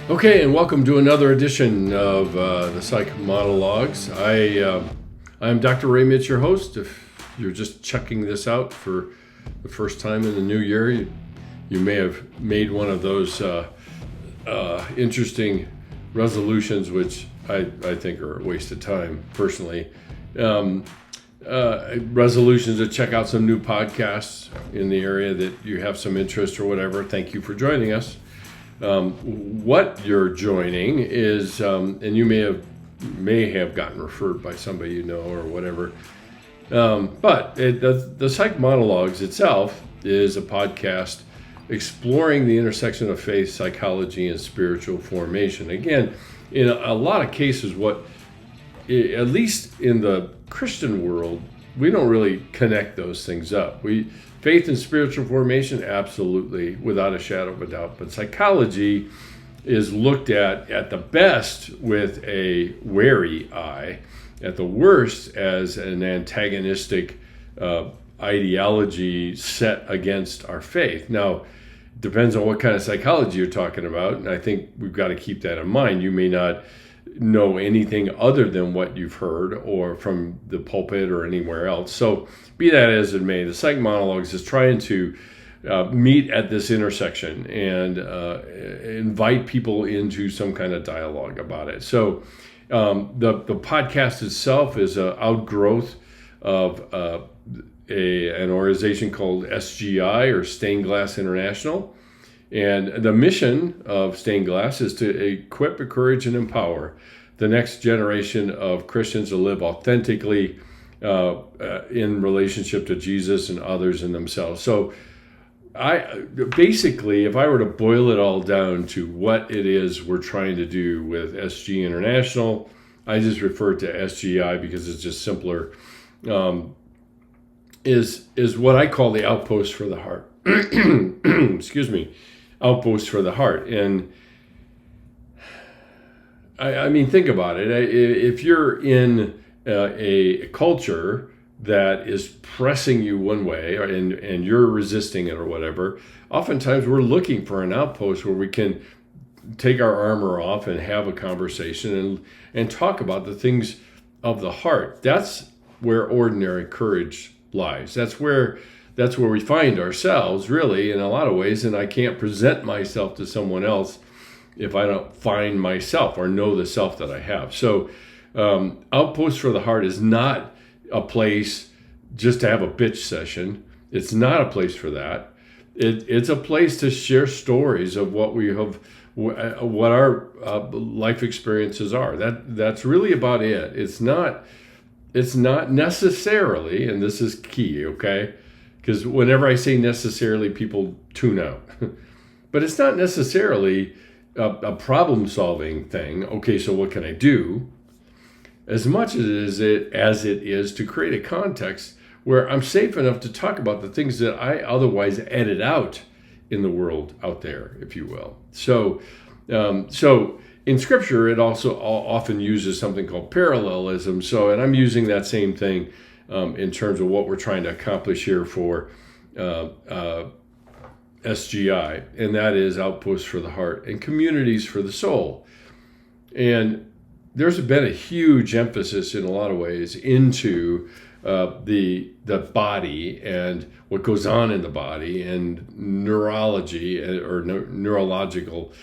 Okay, and welcome to another edition of the Psych Monologues. I'm Dr. Ray Mitch, your host. If you're just checking this out for the first time in the new year, you may have made one of those interesting resolutions, which I think are a waste of time, personally. Resolutions to check out some new podcasts in the area that you have some interest or whatever. Thank you for joining us. What you're joining is, and you may have gotten referred by somebody you know or whatever, but the Psych Monologues itself is a podcast exploring the intersection of faith, psychology, and spiritual formation. Again, in a lot of cases, at least in the Christian world, we don't really connect those things up. Faith and spiritual formation, absolutely, without a shadow of a doubt. But psychology is looked at the best with a wary eye, at the worst as an antagonistic ideology set against our faith. Now, it depends on what kind of psychology you're talking about, and I think we've got to keep that in mind. You may not know anything other than what you've heard or from the pulpit or anywhere else. So be that as it may, the Psych Monologues is trying to meet at this intersection and invite people into some kind of dialogue about it. So the podcast itself is an outgrowth of an organization called SGI, or Stained Glass International. And the mission of Stained Glass is to equip, encourage, and empower the next generation of Christians to live authentically in relationship to Jesus and others and themselves. So basically, if I were to boil it all down to what it is we're trying to do with SG International, I just refer to SGI because it's just simpler, is what I call the outpost for the heart. Excuse me. Outpost for the heart. And I mean, think about it. If you're in a culture that is pressing you one way and you're resisting it or whatever, oftentimes we're looking for an outpost where we can take our armor off and have a conversation and talk about the things of the heart. That's where ordinary courage lies. That's where we find ourselves, really, in a lot of ways. And I can't present myself to someone else if I don't find myself or know the self that I have. So Outpost for the Heart is not a place just to have a bitch session. It's not a place for that. It's a place to share stories of what we have, what our life experiences are. That's really about it. It's not necessarily, and this is key, okay? Because whenever I say necessarily, people tune out. But it's not necessarily a problem-solving thing. Okay, so what can I do? As much as it is to create a context where I'm safe enough to talk about the things that I otherwise edit out in the world out there, if you will. So in Scripture, it also often uses something called parallelism. And I'm using that same thing in terms of what we're trying to accomplish here for SGI, and that is Outposts for the Heart and Communities for the Soul. And there's been a huge emphasis in a lot of ways into the body and what goes on in the body and neurology or neurological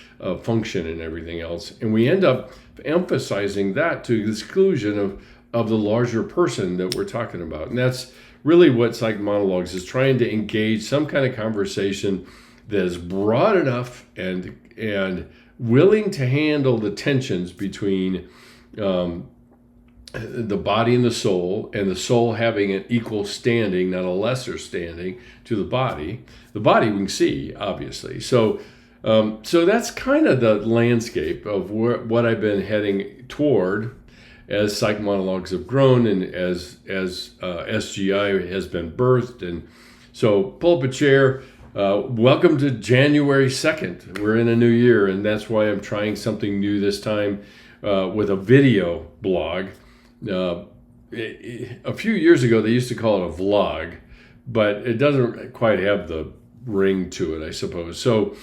function and everything else. And we end up emphasizing that to the exclusion of the larger person that we're talking about. And that's really what Psych Monologues is trying to engage some kind of conversation that is broad enough and willing to handle the tensions between the body and the soul having an equal standing, not a lesser standing, to the body. The body we can see, obviously. So that's kind of the landscape of what I've been heading toward as Psych Monologues have grown and as SGI has been birthed. And so pull up a chair. Welcome to January 2nd. We're in a new year, and that's why I'm trying something new this time with a video blog. A few years ago, they used to call it a vlog, but it doesn't quite have the ring to it, I suppose. So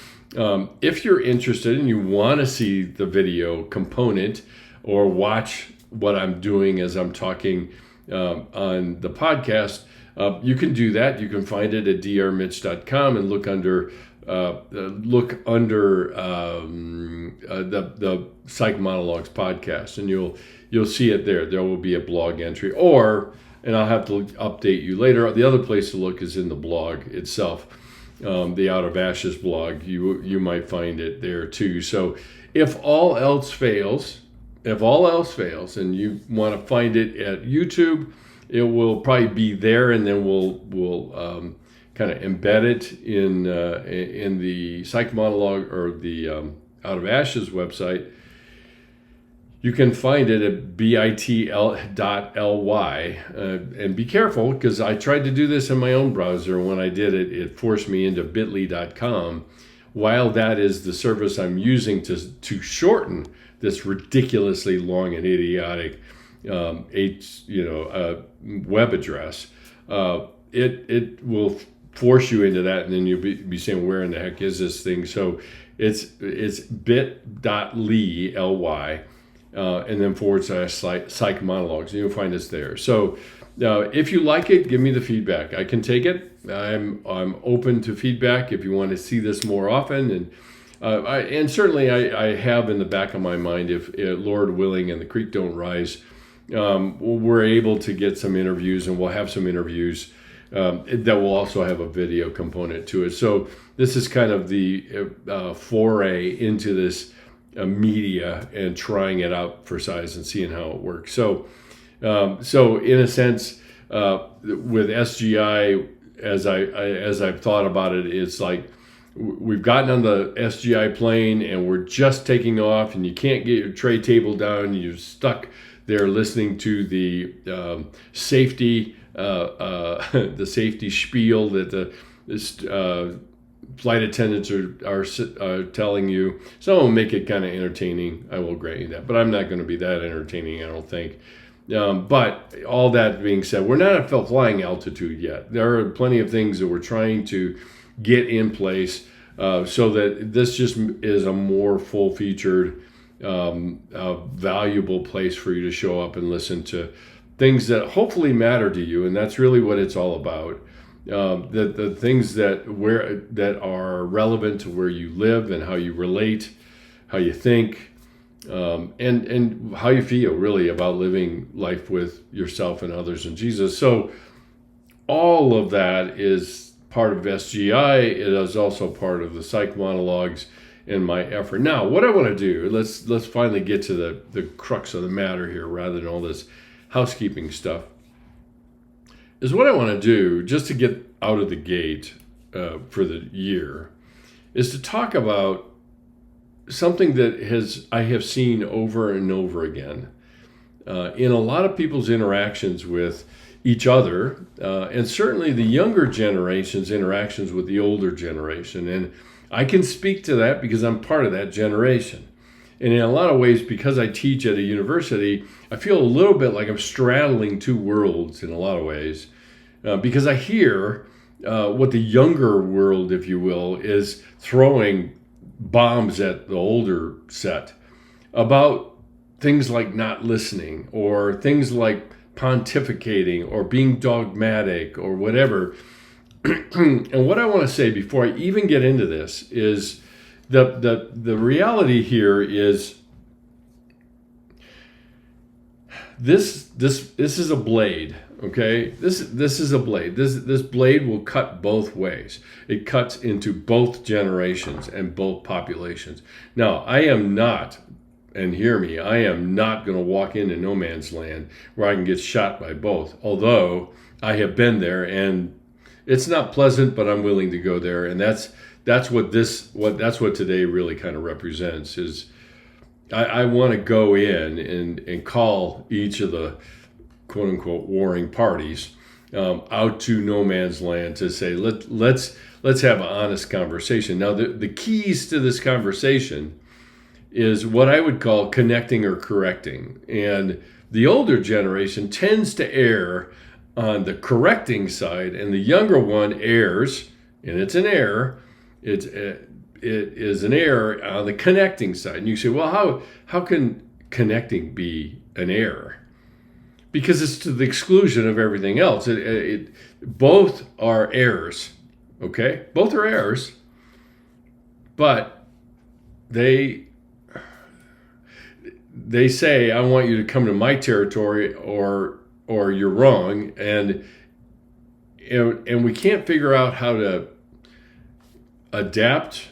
If you're interested and you want to see the video component or watch what I'm doing as I'm talking on the podcast, you can do that. You can find it at drmitch.com and look under the Psych Monologues podcast, and you'll see it there. There will be a blog entry, and I'll have to update you later. The other place to look is in the blog itself. The Out of Ashes blog, you might find it there too. So if all else fails, and you want to find it at YouTube, it will probably be there, and then we'll kind of embed it in the Psych Monologue or the Out of Ashes website. You can find it at bitl.ly, and be careful, because I tried to do this in my own browser. When I did it, it forced me into bit.ly.com. While that is the service I'm using to shorten this ridiculously long and idiotic web address, it will force you into that, and then you'll be saying, where in the heck is this thing? So it's bit.ly, and then / Psych Monologues, and you'll find us there. So if you like it, give me the feedback. I can take it. I'm open to feedback if you want to see this more often, and certainly I have in the back of my mind, if Lord willing and the creek don't rise, we're able to get some interviews, and we'll have some interviews that will also have a video component to it. So this is kind of the foray into this media and trying it out for size and seeing how it works. So in a sense, with SGI, as I've thought about it, it's like we've gotten on the SGI plane and we're just taking off, and you can't get your tray table down. You're stuck there listening to the safety the safety spiel that the flight attendants are telling you. Some will make it kind of entertaining, I will grant you that, but I'm not going to be that entertaining, I don't think. But all that being said, we're not at flying altitude yet. There are plenty of things that we're trying to get in place so that this just is a more full-featured, valuable place for you to show up and listen to things that hopefully matter to you, and that's really what it's all about. The things that are relevant to where you live and how you relate, how you think, and how you feel really about living life with yourself and others and Jesus. So all of that is part of SGI. It is also part of the Psych Monologues and my effort. Now, what I want to do, let's finally get to the crux of the matter here, rather than all this housekeeping stuff, is what I want to do, just to get out of the gate for the year, is to talk about something that I have seen over and over again in a lot of people's interactions with each other, and certainly the younger generation's interactions with the older generation. And I can speak to that because I'm part of that generation. And in a lot of ways, because I teach at a university, I feel a little bit like I'm straddling two worlds in a lot of ways, because I hear what the younger world, if you will, is throwing bombs at the older set about things like not listening, or things like pontificating, or being dogmatic, or whatever. And what I want to say before I even get into this is the reality here is this is a blade, okay? This is a blade. This blade will cut both ways. It cuts into both generations and both populations. Now, I am not, and hear me, I am not going to walk into no man's land where I can get shot by both. Although I have been there, and it's not pleasant, but I'm willing to go there. And that's what today really kind of represents. Is I want to go in and call each of the quote unquote warring parties out to no man's land to say, let's have an honest conversation. Now, the keys to this conversation is what I would call connecting or correcting. And the older generation tends to err on the correcting side, and the younger one errs, and it's an error, it's it is an error on the connecting side. And you say, well, how can connecting be an error? Because it's to the exclusion of everything else. Both are errors, okay? Both are errors, but they say, I want you to come to my territory, or you're wrong, and we can't figure out how to adapt,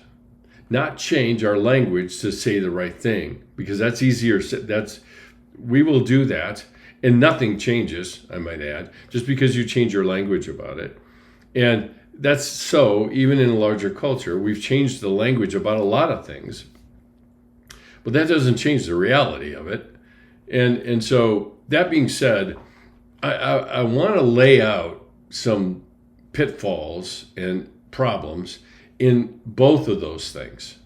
not change our language to say the right thing, because that's easier. We will do that, and nothing changes, I might add, just because you change your language about it. And that's so even in a larger culture. We've changed the language about a lot of things, but that doesn't change the reality of it. And so that being said, I want to lay out some pitfalls and problems in both of those things,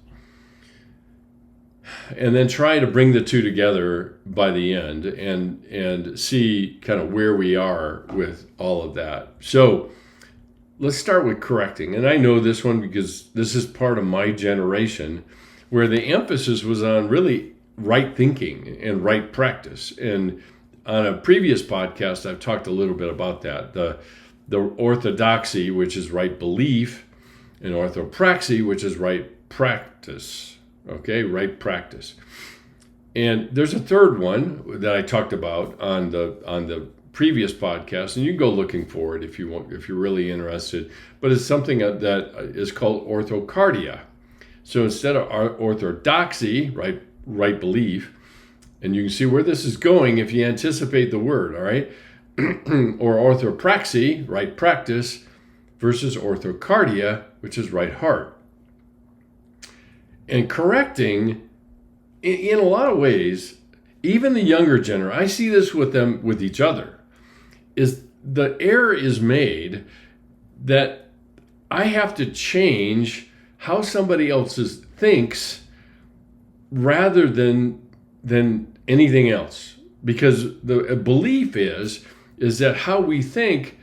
and then try to bring the two together by the end and see kind of where we are with all of that. So let's start with correcting. And I know this one because this is part of my generation, where the emphasis was on really right thinking and right practice. And on a previous podcast, I've talked a little bit about that. The orthodoxy, which is right belief, and orthopraxy, which is right practice. Okay, right practice. And there's a third one that I talked about on the previous podcast, and you can go looking for it if you want, if you're really interested. But it's something that is called orthocardia. So instead of orthodoxy, right belief, and you can see where this is going if you anticipate the word, all right? Or orthopraxy, right practice, versus orthocardia, which is right heart. And correcting, in a lot of ways, even the younger generation, I see this with them, with each other, is the error is made that I have to change how somebody else thinks rather than anything else. Because the belief is that how we think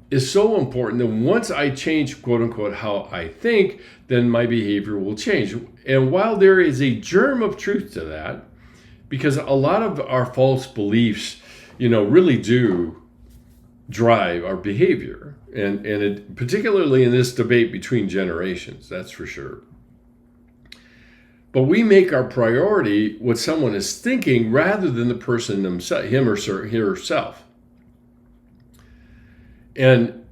is so important that once I change, quote unquote, how I think, then my behavior will change. And while there is a germ of truth to that, because a lot of our false beliefs, really do drive our behavior, and particularly in this debate between generations, that's for sure. But we make our priority what someone is thinking rather than the person themselves, him or herself. And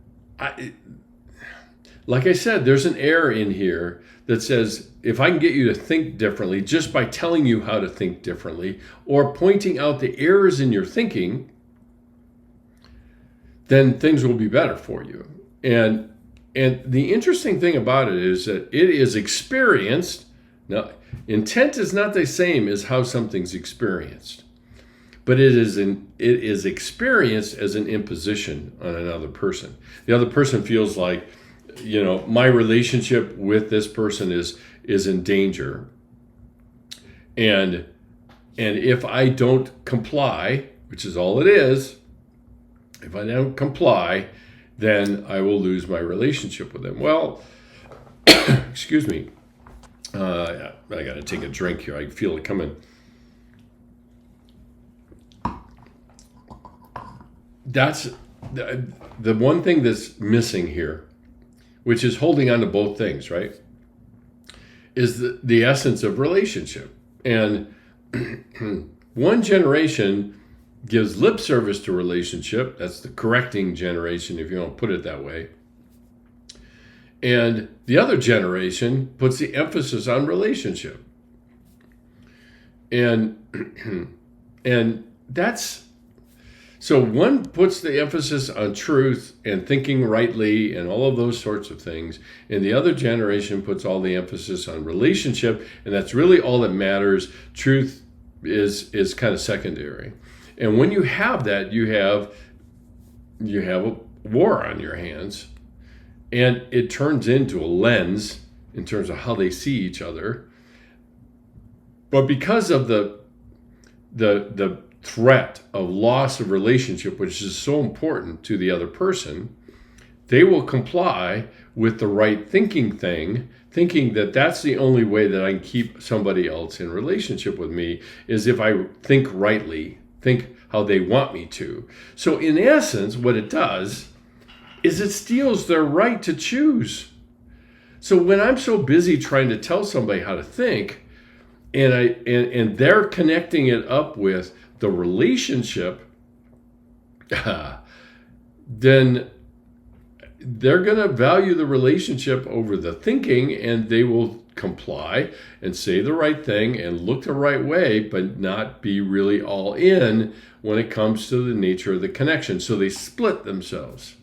like I said, there's an error in here that says, if I can get you to think differently just by telling you how to think differently or pointing out the errors in your thinking, then things will be better for you. And the interesting thing about it is that it is experienced. Now, intent is not the same as how something's experienced, but it is experienced as an imposition on another person. The other person feels like, my relationship with this person is in danger. And if I don't comply, which is all it is, if I don't comply, then I will lose my relationship with them. Well, excuse me. I got to take a drink here. I feel it coming. That's the one thing that's missing here, which is holding on to both things, right? Is the essence of relationship. And one generation gives lip service to relationship. That's the correcting generation, if you want to put it that way. And the other generation puts the emphasis on relationship. And that's, so one puts the emphasis on truth and thinking rightly and all of those sorts of things. And the other generation puts all the emphasis on relationship. And that's really all that matters. Truth is kind of secondary. And when you have that, you have a war on your hands. And it turns into a lens in terms of how they see each other. But because of the threat of loss of relationship, which is so important to the other person, they will comply with the right thinking thing thinking that that's the only way that I can keep somebody else in relationship with me is if I think rightly, think how they want me to. So in essence, what it does is it steals their right to choose. So when I'm so busy trying to tell somebody how to think, and they're connecting it up with the relationship, then they're going to value the relationship over the thinking, and they will comply and say the right thing and look the right way, but not be really all in when it comes to the nature of the connection. So they split themselves.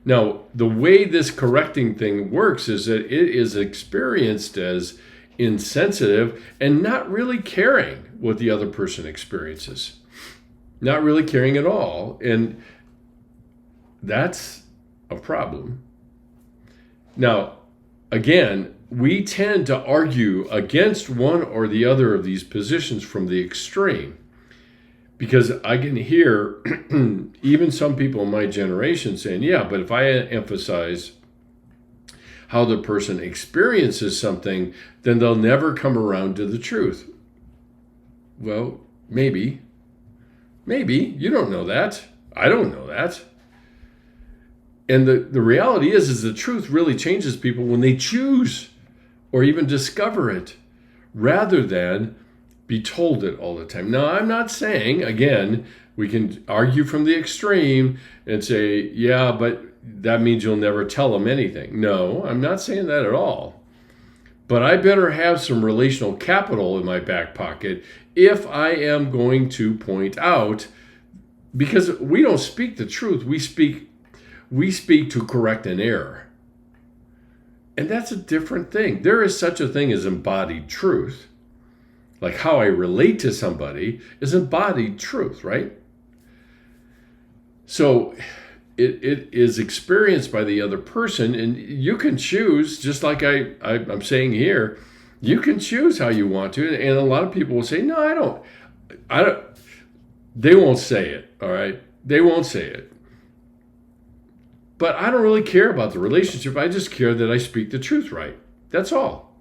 Now, the way this correcting thing works is that it is experienced as insensitive and not really caring what the other person experiences. Not really caring at all. And that's a problem. Now, again, we tend to argue against one or the other of these positions from the extreme, because I can hear even some people in my generation saying, yeah, but if I emphasize how the person experiences something, then they'll never come around to the truth. Well, maybe. You don't know that. I don't know that. And the reality is the truth really changes people when they choose or even discover it, rather than be told it all the time. Now, I'm not saying, again, we can argue from the extreme and say, yeah, but that means you'll never tell them anything. No, I'm not saying that at all. But I better have some relational capital in my back pocket if I am going to point out, because we don't speak the truth, we speak to correct an error. And that's a different thing. There is such a thing as embodied truth. Like how I relate to somebody is embodied truth, right? So it is experienced by the other person, and you can choose, just like I'm saying here, you can choose how you want to. And a lot of people will say, no, I don't. They won't say it, all right? They won't say it. But I don't really care about the relationship. I just care that I speak the truth right. That's all.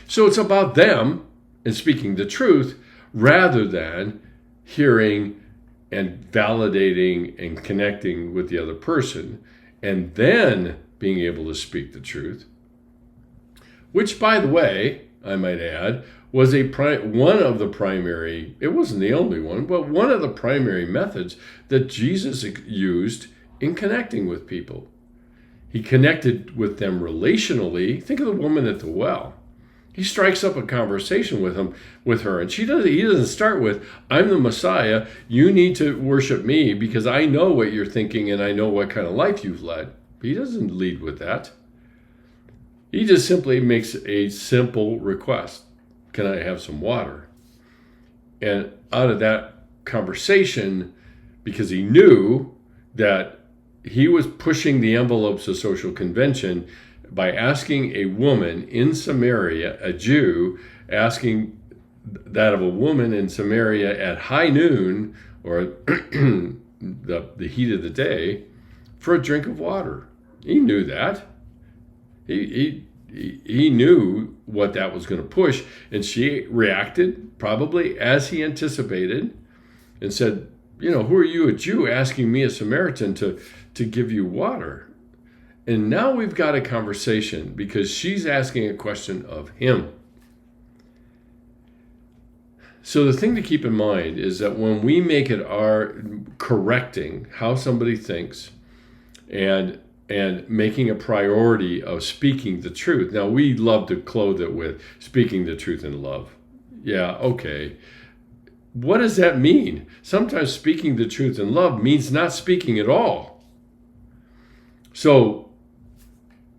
So it's about them and speaking the truth rather than hearing and validating and connecting with the other person and then being able to speak the truth. Which, by the way, I might add, was one of the primary, it wasn't the only one, but one of the primary methods that Jesus used in connecting with people. He connected with them relationally. Think of the woman at the well. He strikes up a conversation with her, and he doesn't start with, I'm the Messiah, you need to worship me because I know what you're thinking and I know what kind of life you've led. He doesn't lead with that. He just simply makes a simple request. Can I have some water? And out of that conversation, because he knew that he was pushing the envelopes of social convention by asking a woman in Samaria, a Jew, asking that of a woman in Samaria at high noon, or the heat of the day, for a drink of water. He knew that. He knew what that was going to push, and she reacted probably as he anticipated and said, who are you, a Jew, asking me, a Samaritan, to give you water? And now we've got a conversation because she's asking a question of him. So the thing to keep in mind is that when we make it our correcting how somebody thinks and making a priority of speaking the truth. Now, we love to clothe it with speaking the truth in love. Yeah, okay. What does that mean? Sometimes speaking the truth in love means not speaking at all. So,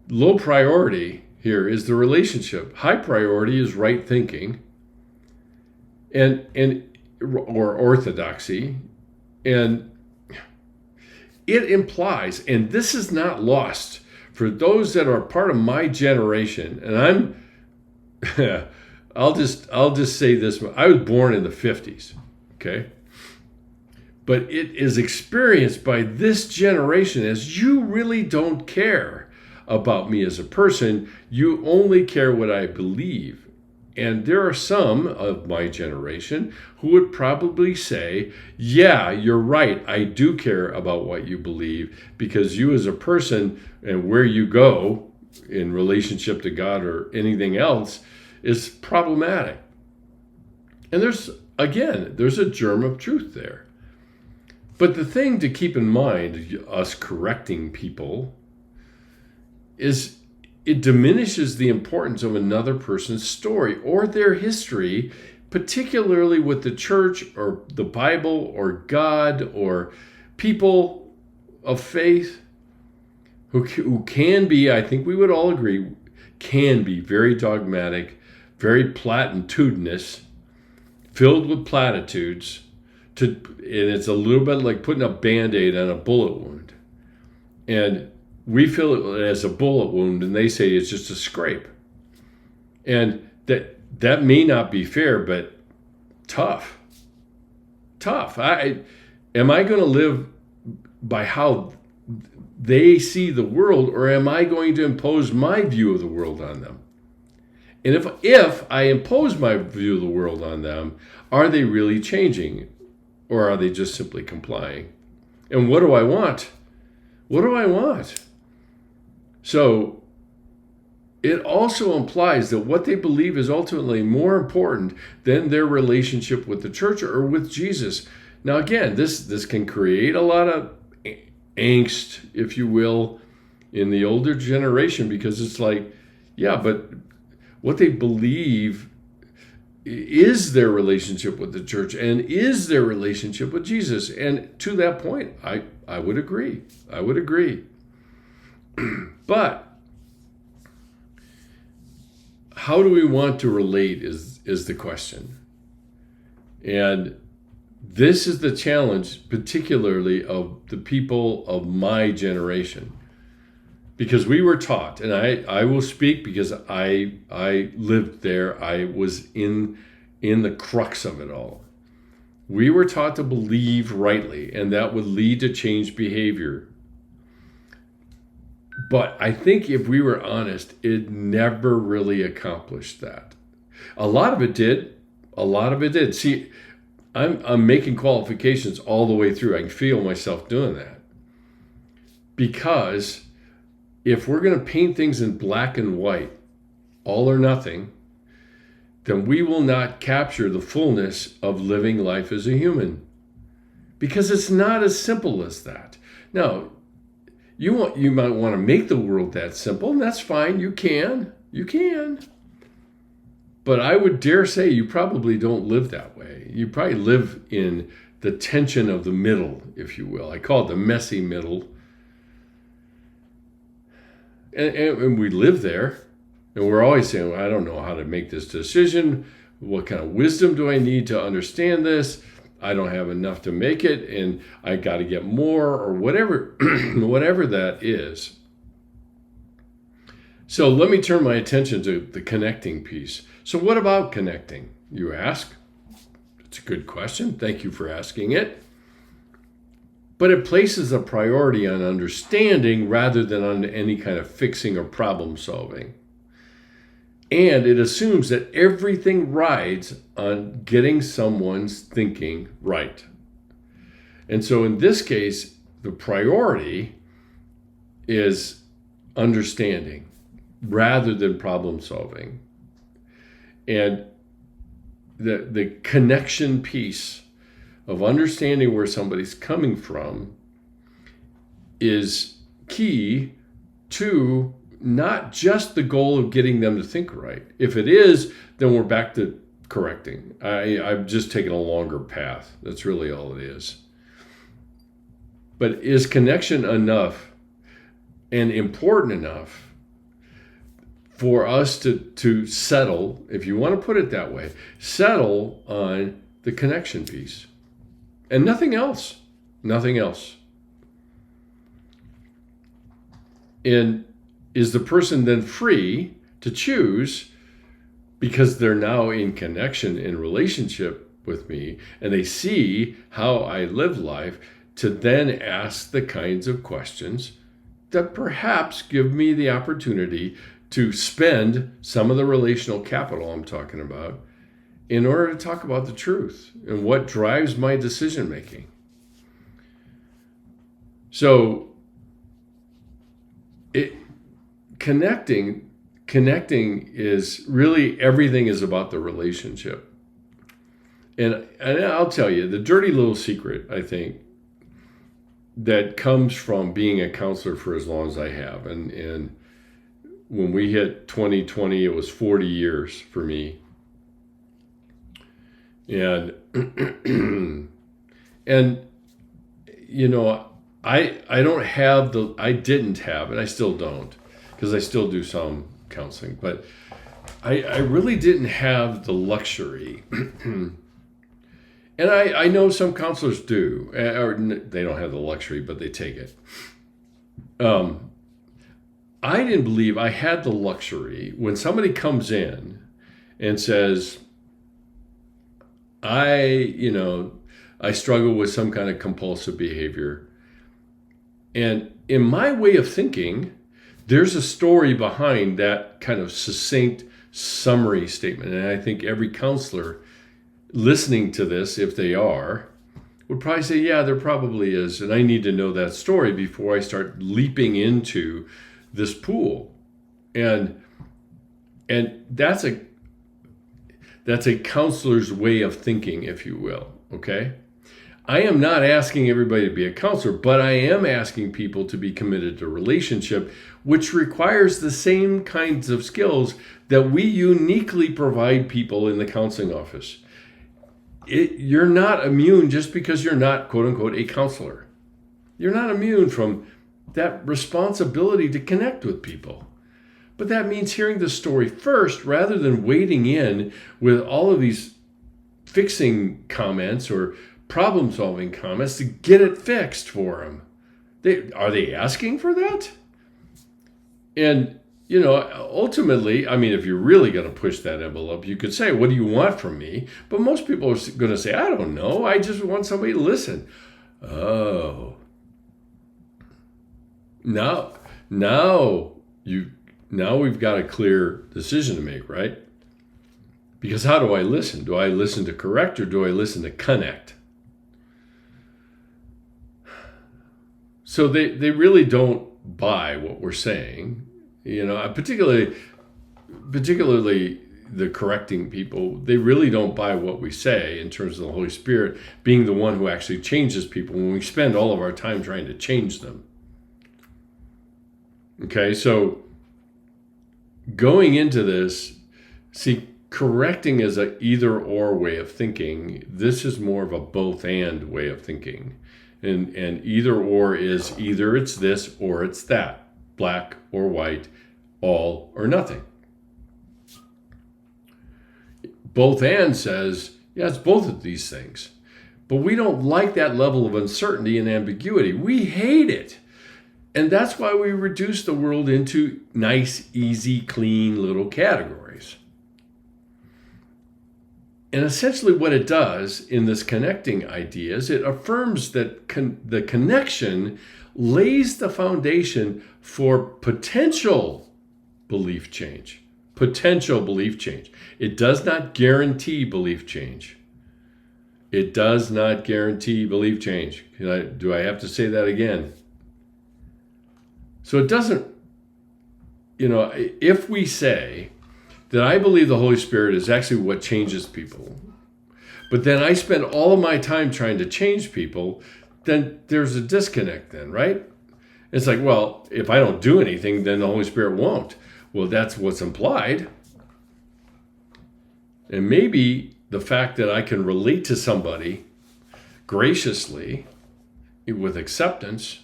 low priority here is the relationship. High priority is right thinking or orthodoxy. And it implies, and this is not lost for those that are part of my generation, and I'll just say this, I was born in the 50s, okay? But it is experienced by this generation as you really don't care about me as a person. You only care what I believe. And there are some of my generation who would probably say, yeah, you're right. I do care about what you believe, because you as a person and where you go in relationship to God or anything else is problematic. And there's a germ of truth there. But the thing to keep in mind, us correcting people, is it diminishes the importance of another person's story or their history, particularly with the church or the Bible or God or people of faith who can be, I think we would all agree, can be very dogmatic, very platitudinous, filled with platitudes, and it's a little bit like putting a Band-Aid on a bullet wound. And we feel it as a bullet wound, and they say it's just a scrape. And that may not be fair, but tough. Am I going to live by how they see the world, or am I going to impose my view of the world on them? And if I impose my view of the world on them, are they really changing, or are they just simply complying? And what do I want? What do I want? So it also implies that what they believe is ultimately more important than their relationship with the church or with Jesus. Now, again, this can create a lot of angst, if you will, in the older generation, because it's like, yeah, but what they believe is their relationship with the church and is their relationship with Jesus. And to that point, I would agree. I would agree. But how do we want to relate is the question. And this is the challenge, particularly of the people of my generation. Because we were taught, and I will speak because I lived there. I was in the crux of it all. We were taught to believe rightly, and that would lead to changed behavior. But I think if we were honest, it never really accomplished that. A lot of it did. See, I'm making qualifications all the way through. I can feel myself doing that. Because if we're going to paint things in black and white, all or nothing, then we will not capture the fullness of living life as a human. Because it's not as simple as that. Now, you might want to make the world that simple, and that's fine. You can. But I would dare say you probably don't live that way. You probably live in the tension of the middle, if you will. I call it the messy middle. And we live there. And we're always saying, well, I don't know how to make this decision. What kind of wisdom do I need to understand this? I don't have enough to make it, and I got to get more, or whatever, whatever that is. So let me turn my attention to the connecting piece. So what about connecting, you ask? It's a good question. Thank you for asking it. But it places a priority on understanding rather than on any kind of fixing or problem solving. And it assumes that everything rides on getting someone's thinking right. And so in this case, the priority is understanding rather than problem solving. And the connection piece of understanding where somebody's coming from is key to not just the goal of getting them to think right. If it is, then we're back to correcting. I've just taken a longer path. That's really all it is. But is connection enough and important enough for us to settle, if you want to put it that way, settle on the connection piece and nothing else? Nothing else. And is the person then free to choose, because they're now in connection, in relationship with me, and they see how I live life, to then ask the kinds of questions that perhaps give me the opportunity to spend some of the relational capital I'm talking about in order to talk about the truth and what drives my decision making. So connecting is really, everything is about the relationship. And I'll tell you, the dirty little secret, I think, that comes from being a counselor for as long as I have. And when we hit 2020, it was 40 years for me. And, and you know, I didn't have, and I still don't, because I still do some counseling, but I really didn't have the luxury. And I know some counselors do, or they don't have the luxury, but they take it. I didn't believe I had the luxury when somebody comes in and says, I struggle with some kind of compulsive behavior. And in my way of thinking, there's a story behind that kind of succinct summary statement. And I think every counselor listening to this, if they are, would probably say, yeah, there probably is. And I need to know that story before I start leaping into this pool. And that's a counselor's way of thinking, if you will, okay? I am not asking everybody to be a counselor, but I am asking people to be committed to relationship, which requires the same kinds of skills that we uniquely provide people in the counseling office. You're not immune just because you're not, quote unquote, a counselor. You're not immune from that responsibility to connect with people. But that means hearing the story first rather than wading in with all of these fixing comments or problem-solving comments to get it fixed for them. Are they asking for that? And, ultimately, I mean, if you're really going to push that envelope, you could say, what do you want from me? But most people are going to say, I don't know. I just want somebody to listen. Oh. Now we've got a clear decision to make, right? Because how do I listen? Do I listen to correct or do I listen to connect? So they really don't buy what we're saying, particularly the correcting people. They really don't buy what we say in terms of the Holy Spirit being the one who actually changes people when we spend all of our time trying to change them. Okay, so going into this, see, correcting is an either or way of thinking. This is more of a both and way of thinking. And either or is either it's this or it's that, black or white, all or nothing. Both and says, yeah, it's both of these things. But we don't like that level of uncertainty and ambiguity. We hate it. And that's why we reduce the world into nice, easy, clean little categories. And essentially what it does in this connecting idea is it affirms that the connection lays the foundation for potential belief change. Potential belief change. It does not guarantee belief change. It does not guarantee belief change. Do I have to say that again? So it doesn't, if we say that I believe the Holy Spirit is actually what changes people, but then I spend all of my time trying to change people, then there's a disconnect then, right? It's like, well, if I don't do anything, then the Holy Spirit won't. Well, that's what's implied. And maybe the fact that I can relate to somebody graciously with acceptance,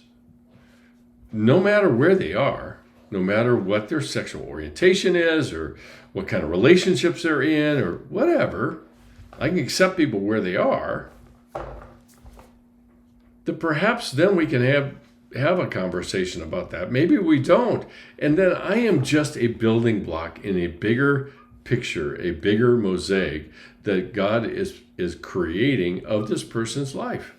no matter where they are, no matter what their sexual orientation is or what kind of relationships they're in or whatever, I can accept people where they are, that perhaps then we can have a conversation about that. Maybe we don't. And then I am just a building block in a bigger picture, a bigger mosaic that God is creating of this person's life.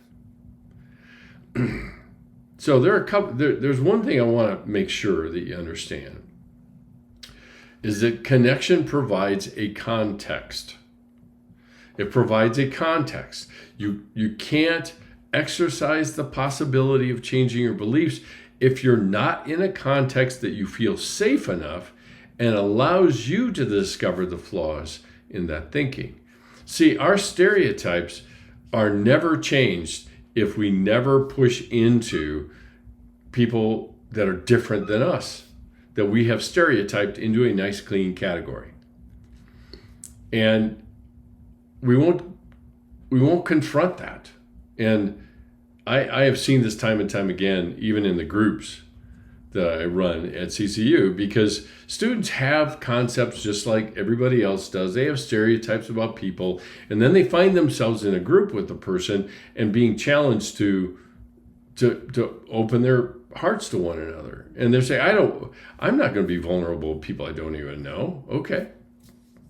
So there's one thing I want to make sure that you understand is that connection provides a context. It provides a context. You can't exercise the possibility of changing your beliefs if you're not in a context that you feel safe enough and allows you to discover the flaws in that thinking. See, our stereotypes are never changed if we never push into people that are different than us, that we have stereotyped into a nice, clean category. And we won't confront that. And I have seen this time and time again, even in the groups that I run at CCU, because students have concepts just like everybody else does. They have stereotypes about people, and then they find themselves in a group with the person and being challenged to open their hearts to one another. And they say, I'm not going to be vulnerable with people I don't even know. Okay,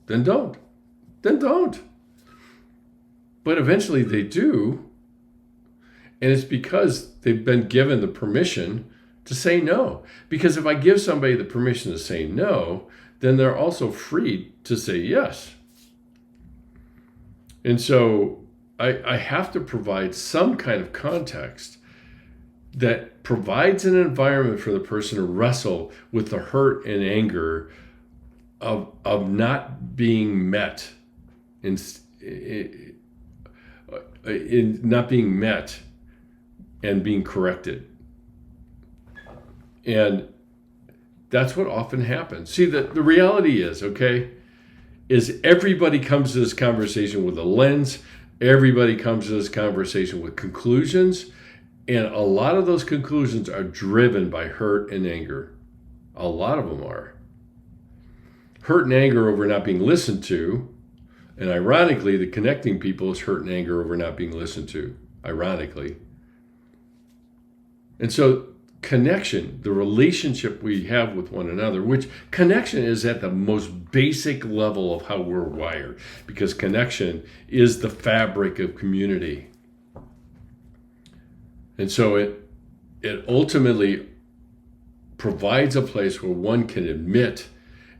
then don't. But eventually they do. And it's because they've been given the permission to say no. Because if I give somebody the permission to say no, then they're also free to say yes. And so I have to provide some kind of context that provides an environment for the person to wrestle with the hurt and anger of not being met, in not being met and being corrected. And that's what often happens. See, the reality is, is everybody comes to this conversation with a lens. Everybody comes to this conversation with conclusions. And a lot of those conclusions are driven by hurt and anger. A lot of them are. Hurt and anger over not being listened to. And ironically, the connecting people is hurt and anger over not being listened to. Ironically. And so connection, the relationship we have with one another, which connection is at the most basic level of how we're wired, because connection is the fabric of community. And so it ultimately provides a place where one can admit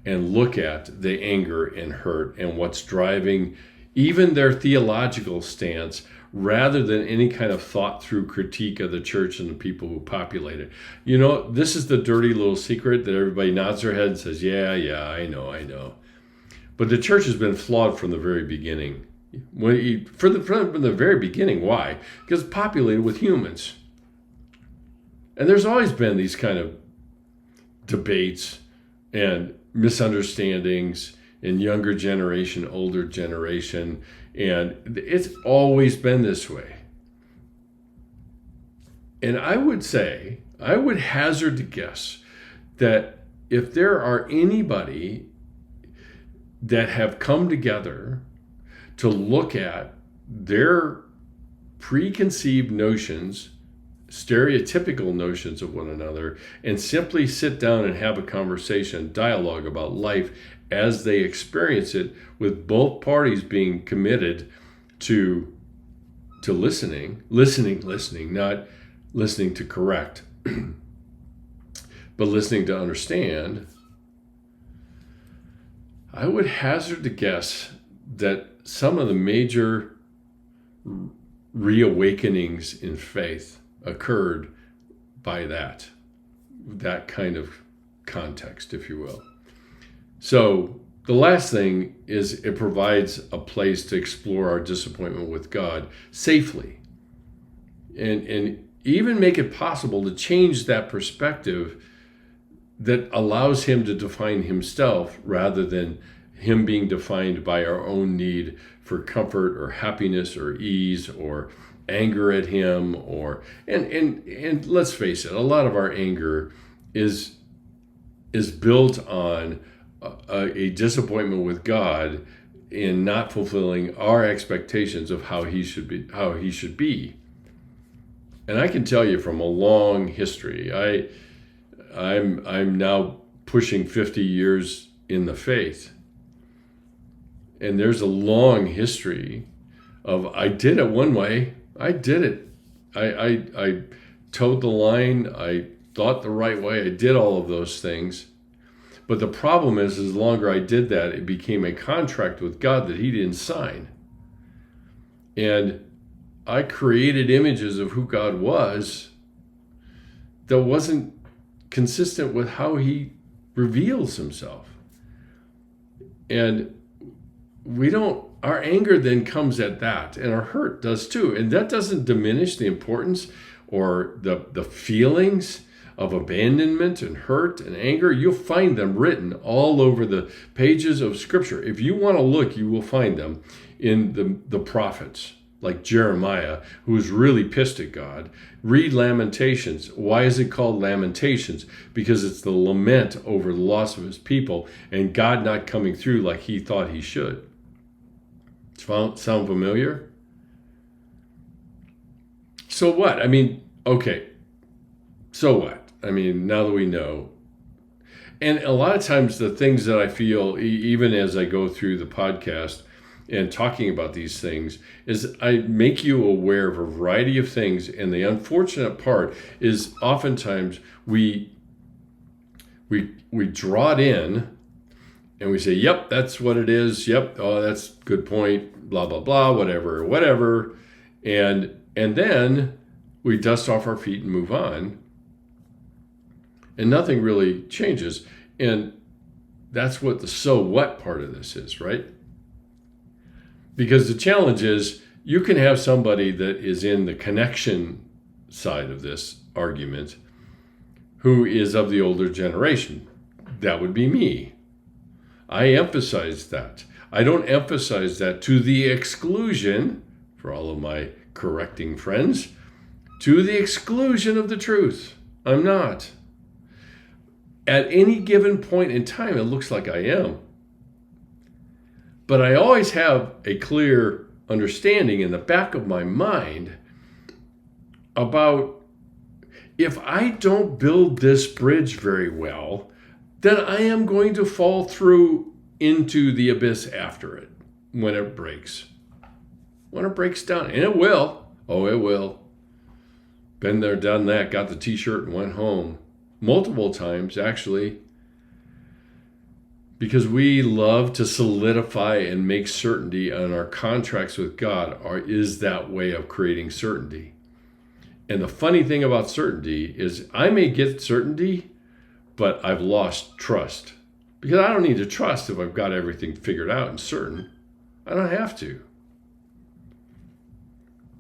and look at the anger and hurt and what's driving even their theological stance, rather than any kind of thought through critique of the church and the people who populate it. You know, this is the dirty little secret that everybody nods their head and says, yeah, I know. But the church has been flawed from the very beginning. From the very beginning. Why? Because it's populated with humans. And there's always been these kind of debates and misunderstandings in younger generation, older generation, and it's always been this way. And I would hazard to guess that if there are anybody that have come together to look at their preconceived notions, stereotypical notions of one another, and simply sit down and have a conversation, dialogue about life as they experience it, with both parties being committed to listening, not listening to correct, but listening to understand, I would hazard to guess that some of the major reawakenings in faith occurred by that kind of context, if you will. So the last thing is it provides a place to explore our disappointment with God safely, and even make it possible to change that perspective that allows him to define himself rather than him being defined by our own need for comfort or happiness or ease or anger at him, and let's face it, a lot of our anger is built on a disappointment with God in not fulfilling our expectations of how he should be. And I can tell you from a long history, I'm now pushing 50 years in the faith, and there's a long history of I did it one way. I did it. I towed the line. I thought the right way. I did all of those things. But the problem is the longer I did that, it became a contract with God that he didn't sign. And I created images of who God was that wasn't consistent with how he reveals himself. And our anger then comes at that, and our hurt does too. And that doesn't diminish the importance or the feelings of abandonment and hurt and anger. You'll find them written all over the pages of Scripture. If you want to look, you will find them in the prophets, like Jeremiah, who was really pissed at God. Read Lamentations. Why is it called Lamentations? Because it's the lament over the loss of his people and God not coming through like he thought he should. Sound familiar? So what? I mean, okay. So what? I mean, now that we know. And a lot of times the things that I feel, even as I go through the podcast and talking about these things, is I make you aware of a variety of things. And the unfortunate part is oftentimes we draw it in and we say, yep, that's what it is. Yep. Oh, that's a good point. Blah, blah, blah, whatever. And then we dust off our feet and move on. And nothing really changes. And that's what the so what part of this is, right? Because the challenge is you can have somebody that is in the connection side of this argument who is of the older generation. That would be me. I emphasize that. I don't emphasize that to the exclusion, for all of my correcting friends, to the exclusion of the truth. I'm not. At any given point in time, it looks like I am. But I always have a clear understanding in the back of my mind about if I don't build this bridge very well, then I am going to fall through into the abyss after it when it breaks. When it breaks down. And it will. Oh, it will. Been there, done that, got the t-shirt and went home. Multiple times, actually. Because we love to solidify and make certainty on our contracts with God is that way of creating certainty. And the funny thing about certainty is I may get certainty, but I've lost trust. Because I don't need to trust if I've got everything figured out and certain. I don't have to.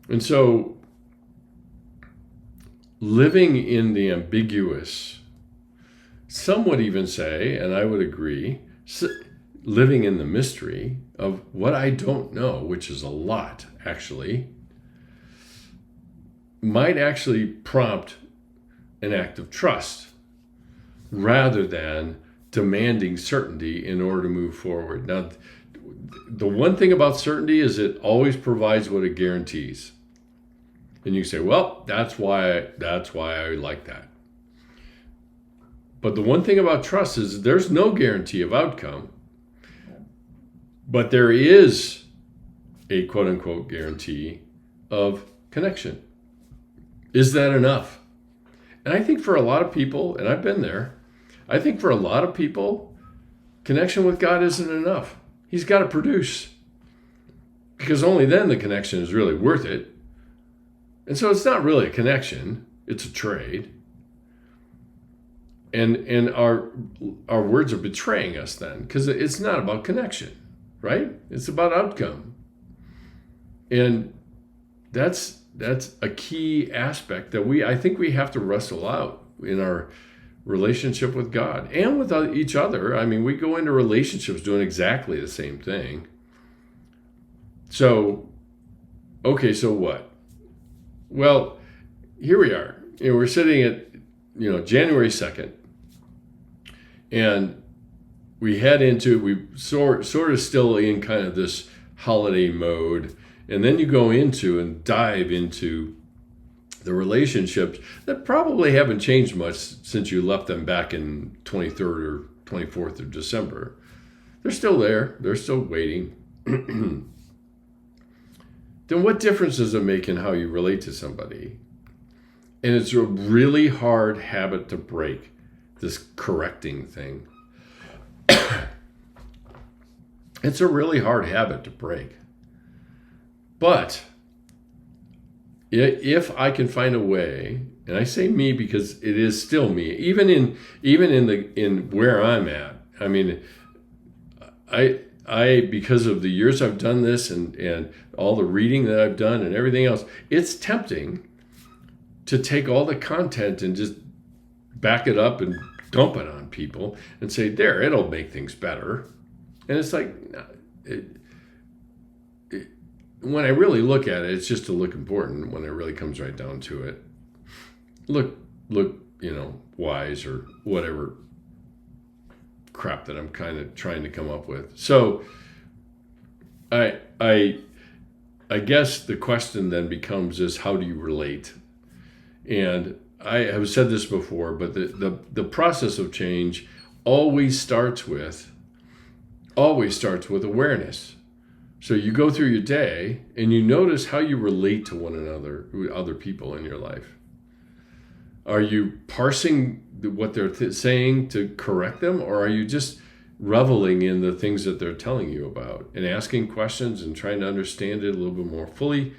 And so, living in the ambiguous, some would even say, and I would agree, living in the mystery of what I don't know, which is a lot, actually, might actually prompt an act of trust rather than demanding certainty in order to move forward. Now, the one thing about certainty is it always provides what it guarantees. And you say, well, that's why I like that. But the one thing about trust is there's no guarantee of outcome, but there is a quote unquote guarantee of connection. Is that enough? And I think for a lot of people, and I've been there, I think for a lot of people, connection with God isn't enough. He's got to produce, because only then the connection is really worth it. And so it's not really a connection, it's a trade. And our words are betraying us then, because it's not about connection, right? It's about outcome. And that's a key aspect that I think we have to wrestle out in our relationship with God and with each other. I mean, we go into relationships doing exactly the same thing. So, okay, so what? Well, here we are. We're sitting at, January 2nd. And we sort of still in kind of this holiday mode. And then you go into and dive into the relationships that probably haven't changed much since you left them back in 23rd or 24th of December. They're still there. They're still waiting. Then what difference does it make in how you relate to somebody? And it's a really hard habit to break, this correcting thing. It's a really hard habit to break. But if I can find a way, and I say me because it is still me, even in where I'm at. I mean, I because of the years I've done this and all the reading that I've done and everything else, it's tempting to take all the content and just back it up and dump it on people and say, there, it'll make things better. And it's like, when I really look at it, it's just to look important when it really comes right down to it. Look, wise or whatever crap that I'm kind of trying to come up with. So I guess the question then becomes is, how do you relate? And I have said this before, but the process of change always starts with awareness. So you go through your day and you notice how you relate to one another, other people in your life. Are you parsing what they're saying to correct them, or are you just reveling in the things that they're telling you about and asking questions and trying to understand it a little bit more fully?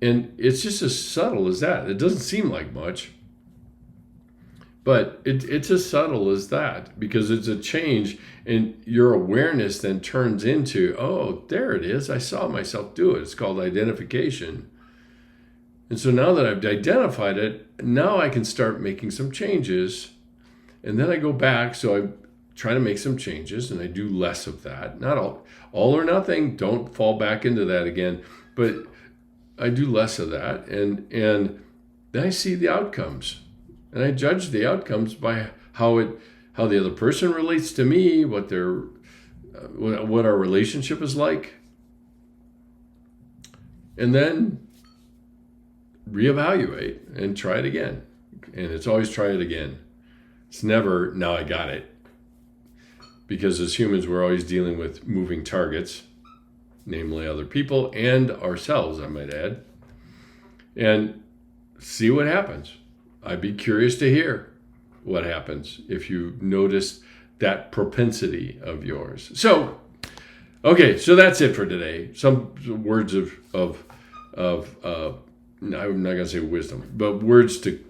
And it's just as subtle as that. It doesn't seem like much, but it's as subtle as that, because it's a change, and your awareness then turns into, oh, there it is. I saw myself do it. It's called identification. And so now that I've identified it, now I can start making some changes. And then I go back. So I try to make some changes and I do less of that. Not all or nothing. Don't fall back into that again. But I do less of that. And then I see the outcomes. And I judge the outcomes by how the other person relates to me, what our relationship is like. And then reevaluate and try it again. And it's always try it again. It's never, now I got it. Because as humans, we're always dealing with moving targets, namely other people and ourselves, I might add. And see what happens. I'd be curious to hear what happens if you notice that propensity of yours. So, okay, so that's it for today. Some words of I'm not going to say wisdom, but words to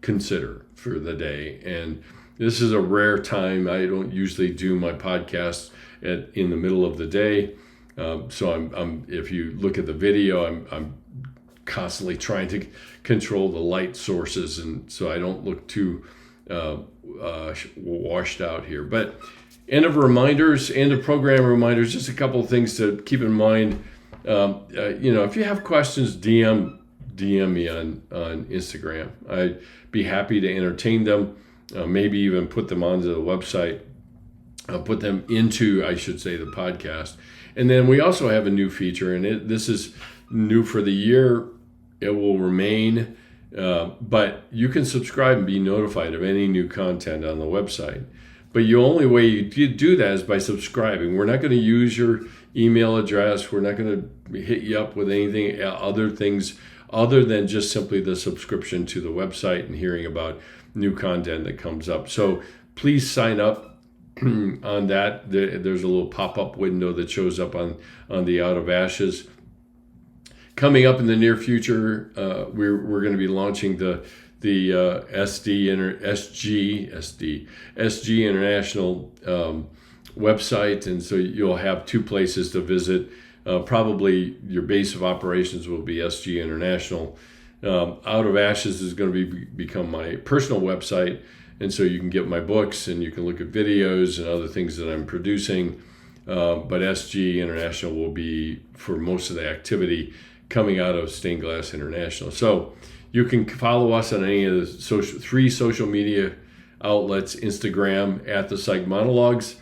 consider for the day. And this is a rare time. I don't usually do my podcasts in the middle of the day. So I'm if you look at the video, I'm constantly trying to control the light sources, and so I don't look too washed out here. But end of program reminders, just a couple of things to keep in mind. If you have questions, DM me on Instagram. I'd be happy to entertain them, maybe even put them onto the website, put them into, I should say, the podcast. And then we also have a new feature, and this is new for the year. It will remain, but you can subscribe and be notified of any new content on the website. But the only way you do that is by subscribing. We're not going to use your email address. We're not going to hit you up with anything, other things other than just simply the subscription to the website and hearing about new content that comes up. So please sign up on that. There's a little pop-up window that shows up on the Out of Ashes. Coming up in the near future, we're going to be launching the SG International website, and so you'll have two places to visit. Probably your base of operations will be SG International. Out of Ashes is going to become my personal website, and so you can get my books and you can look at videos and other things that I'm producing. But SG International will be for most of the activity coming out of Stained Glass International. So you can follow us on any of the three social media outlets: Instagram at the Psych Monologues,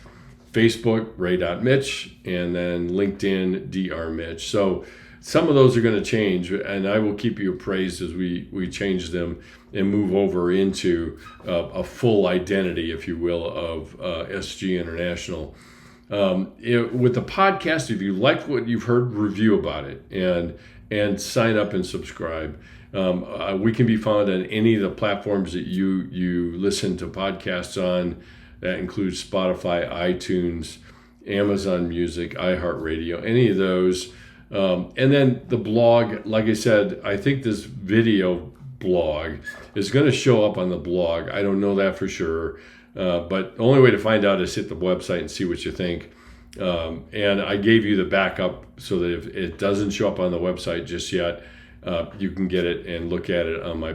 Facebook Ray.Mitch, and then LinkedIn Dr. Mitch. So some of those are going to change, and I will keep you appraised as we change them and move over into a full identity, if you will, of SG International. With the podcast, if you like what you've heard, review about it and sign up and subscribe. We can be found on any of the platforms that you listen to podcasts on. That includes Spotify, iTunes, Amazon Music, iHeartRadio, any of those. And then the blog, like I said, I think this video blog is going to show up on the blog. I don't know that for sure. But the only way to find out is hit the website and see what you think. And I gave you the backup so that if it doesn't show up on the website just yet, you can get it and look at it on my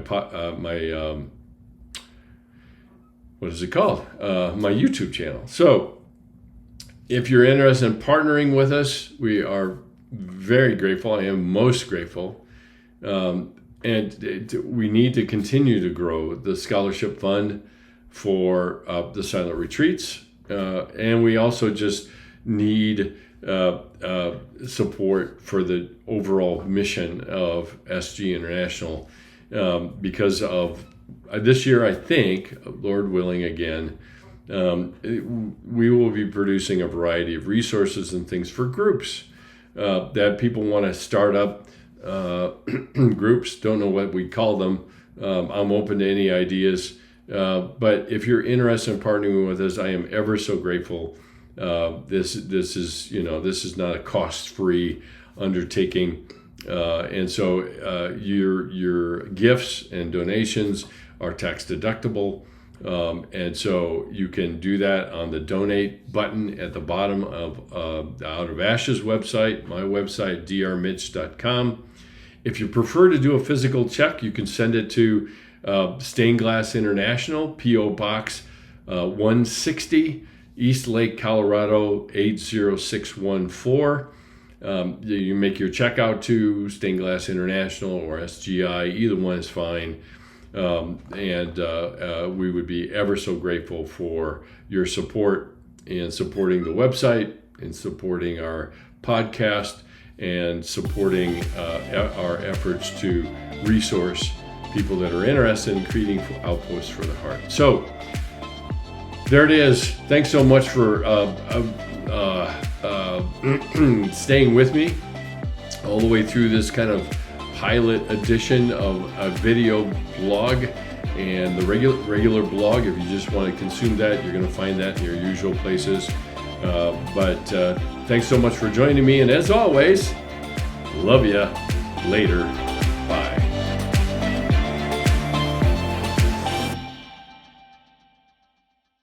what is it called? My YouTube channel. So if you're interested in partnering with us, we are very grateful. I am most grateful. And we need to continue to grow the scholarship fund for the silent retreats. And we also just need support for the overall mission of SG International because of this year, I think, Lord willing again, we will be producing a variety of resources and things for groups that people want to start up. Groups, don't know what we call them. I'm open to any ideas. But if you're interested in partnering with us, I am ever so grateful. This is not a cost-free undertaking. And so your gifts and donations are tax deductible. And so you can do that on the donate button at the bottom of the Out of Ashes website, my website, drmitch.com. If you prefer to do a physical check, you can send it to Stained Glass International, P.O. Box 160, East Lake, Colorado 80614. You make your check out to Stained Glass International or SGI, either one is fine. And we would be ever so grateful for your support in supporting the website, in supporting our podcast, and supporting our efforts to resource people that are interested in creating outposts for the heart. So there it is. Thanks so much for staying with me all the way through this kind of pilot edition of a video blog and the regular blog. If you just want to consume that, you're going to find that in your usual places. But thanks so much for joining me. And as always, love ya. Later. Bye.